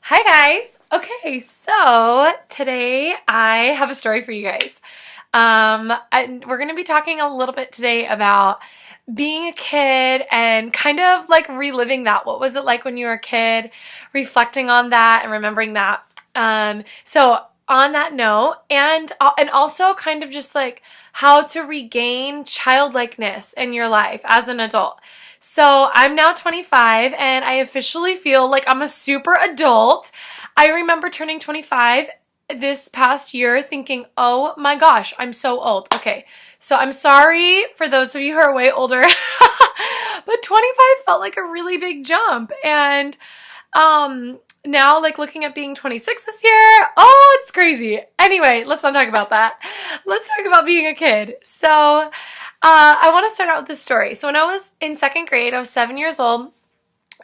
Hi guys. Okay, so today I have a story for you guys. We're going to be talking a little bit today about being a kid and kind of like reliving that. What was it like when you were a kid? Reflecting on that and remembering that. So on that note, and also kind of just like how to regain childlikeness in your life as an adult. So I'm now 25 and I officially feel like I'm a super adult. I remember turning 25 this past year thinking, oh my gosh, I'm so old. Okay, so I'm sorry for those of you who are way older, but 25 felt like a really big jump. And now like looking at being 26 this year, oh, it's crazy. Anyway, let's not talk about that. Let's talk about being a kid. So I want to start out with this story. So when I was in second grade, I was 7 years old.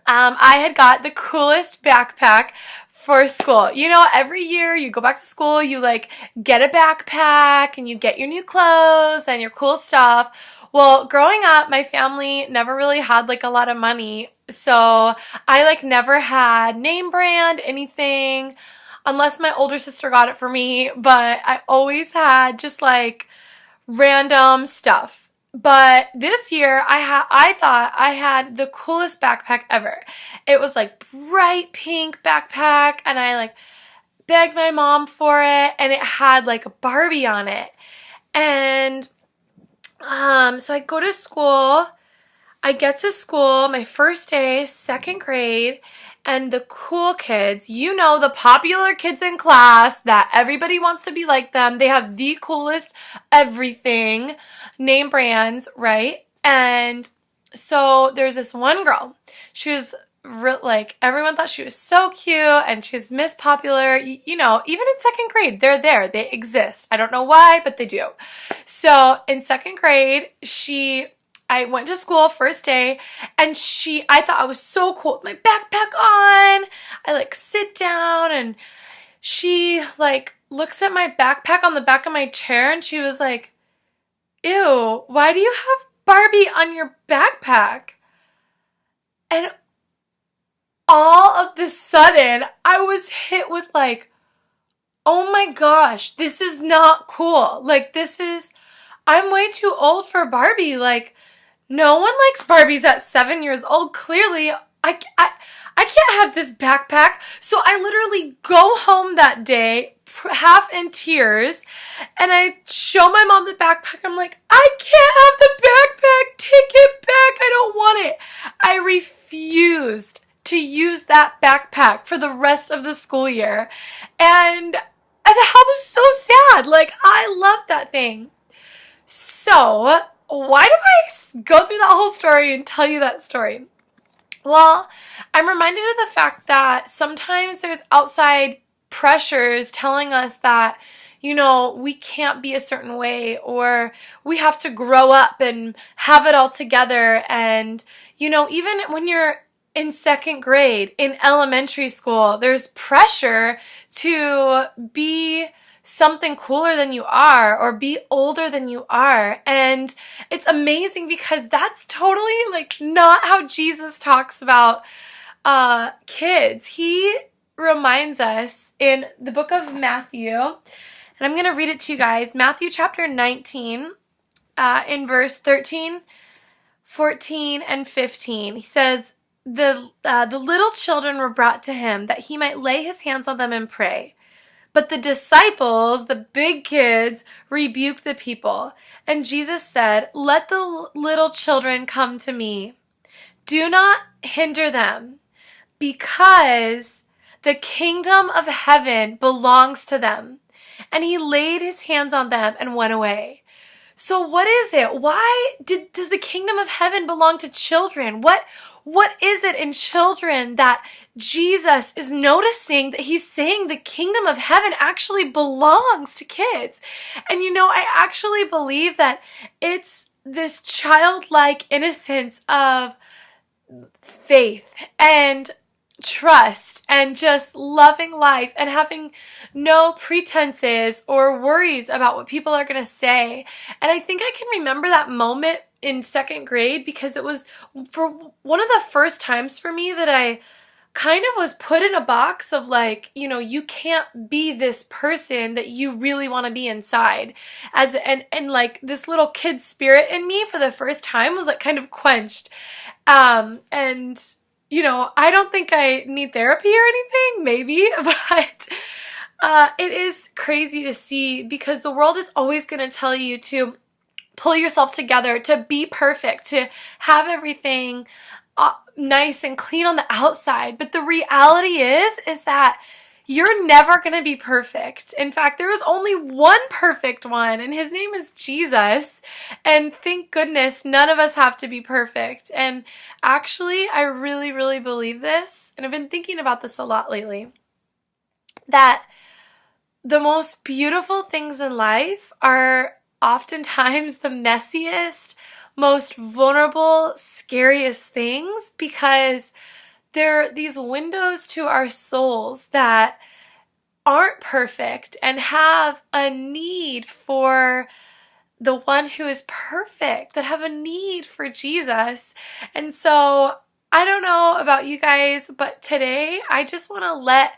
I had got the coolest backpack for school. You know, every year you go back to school, you like get a backpack and you get your new clothes and your cool stuff. Well, growing up, my family never really had like a lot of money. So I like never had name brand anything unless my older sister got it for me. But I always had just like random stuff. But this year I thought I had the coolest backpack ever. It was like bright pink backpack and I like begged my mom for it and it had like a Barbie on it. And so I go to school. I get to school my first day, second grade, and the cool kids, you know, the popular kids in class that everybody wants to be like them. They have the coolest everything, name brands, right? And so there's this one girl. She was like, everyone thought she was so cute and she was Miss Popular. You know, even in second grade, they're there. They exist. I don't know why, but they do. So in second grade, I went to school first day and I thought I was so cool with my backpack on. I like sit down and she like looks at my backpack on the back of my chair and she was like, ew, why do you have Barbie on your backpack? And all of the sudden I was hit with like, oh my gosh, this is not cool. Like I'm way too old for Barbie. Like, no one likes Barbies at 7 years old. Clearly, I can't have this backpack. So I literally go home that day, half in tears, and I show my mom the backpack. I'm like, I can't have the backpack. Take it back. I don't want it. I refused to use that backpack for the rest of the school year. And that was so sad. Like, I love that thing. So why do I go through that whole story and tell you that story? Well, I'm reminded of the fact that sometimes there's outside pressures telling us that, you know, we can't be a certain way or we have to grow up and have it all together. And, you know, even when you're in second grade, in elementary school, there's pressure to be something cooler than you are or be older than you are. And it's amazing because that's totally like not how Jesus talks about kids. He reminds us in the book of Matthew, and I'm going to read it to you guys. Matthew chapter 19 in verse 13, 14, and 15. He says, the little children were brought to him that he might lay his hands on them and pray. But the disciples, the big kids, rebuked the people. And Jesus said, let the little children come to me. Do not hinder them, because the kingdom of heaven belongs to them. And he laid his hands on them and went away. So what is it? Why does the kingdom of heaven belong to children? What is it in children that Jesus is noticing that he's saying the kingdom of heaven actually belongs to kids? And you know, I actually believe that it's this childlike innocence of faith and trust and just loving life and having no pretenses or worries about what people are going to say. And I think I can remember that moment in second grade because it was for one of the first times for me that I kind of was put in a box of like, you can't be this person that you really want to be inside. And like this little kid spirit in me for the first time was like kind of quenched. And I don't think I need therapy or anything, maybe, but it is crazy to see, because the world is always going to tell you to pull yourself together, to be perfect, to have everything nice and clean on the outside. But the reality is that you're never going to be perfect. In fact, there is only one perfect one, and his name is Jesus. And thank goodness none of us have to be perfect. And actually, I really, really believe this, and I've been thinking about this a lot lately, that the most beautiful things in life are oftentimes the messiest, most vulnerable, scariest things, because they're these windows to our souls that aren't perfect and have a need for the one who is perfect, that have a need for Jesus. And so I don't know about you guys, but today I just want to let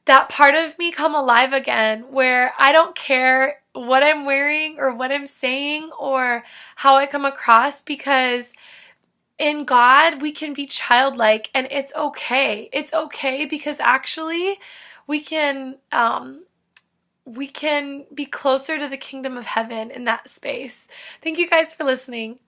that part of me come alive again, where I don't care what I'm wearing or what I'm saying or how I come across, because in God we can be childlike, and it's okay. It's okay, because actually we can be closer to the kingdom of heaven in that space. Thank you guys for listening.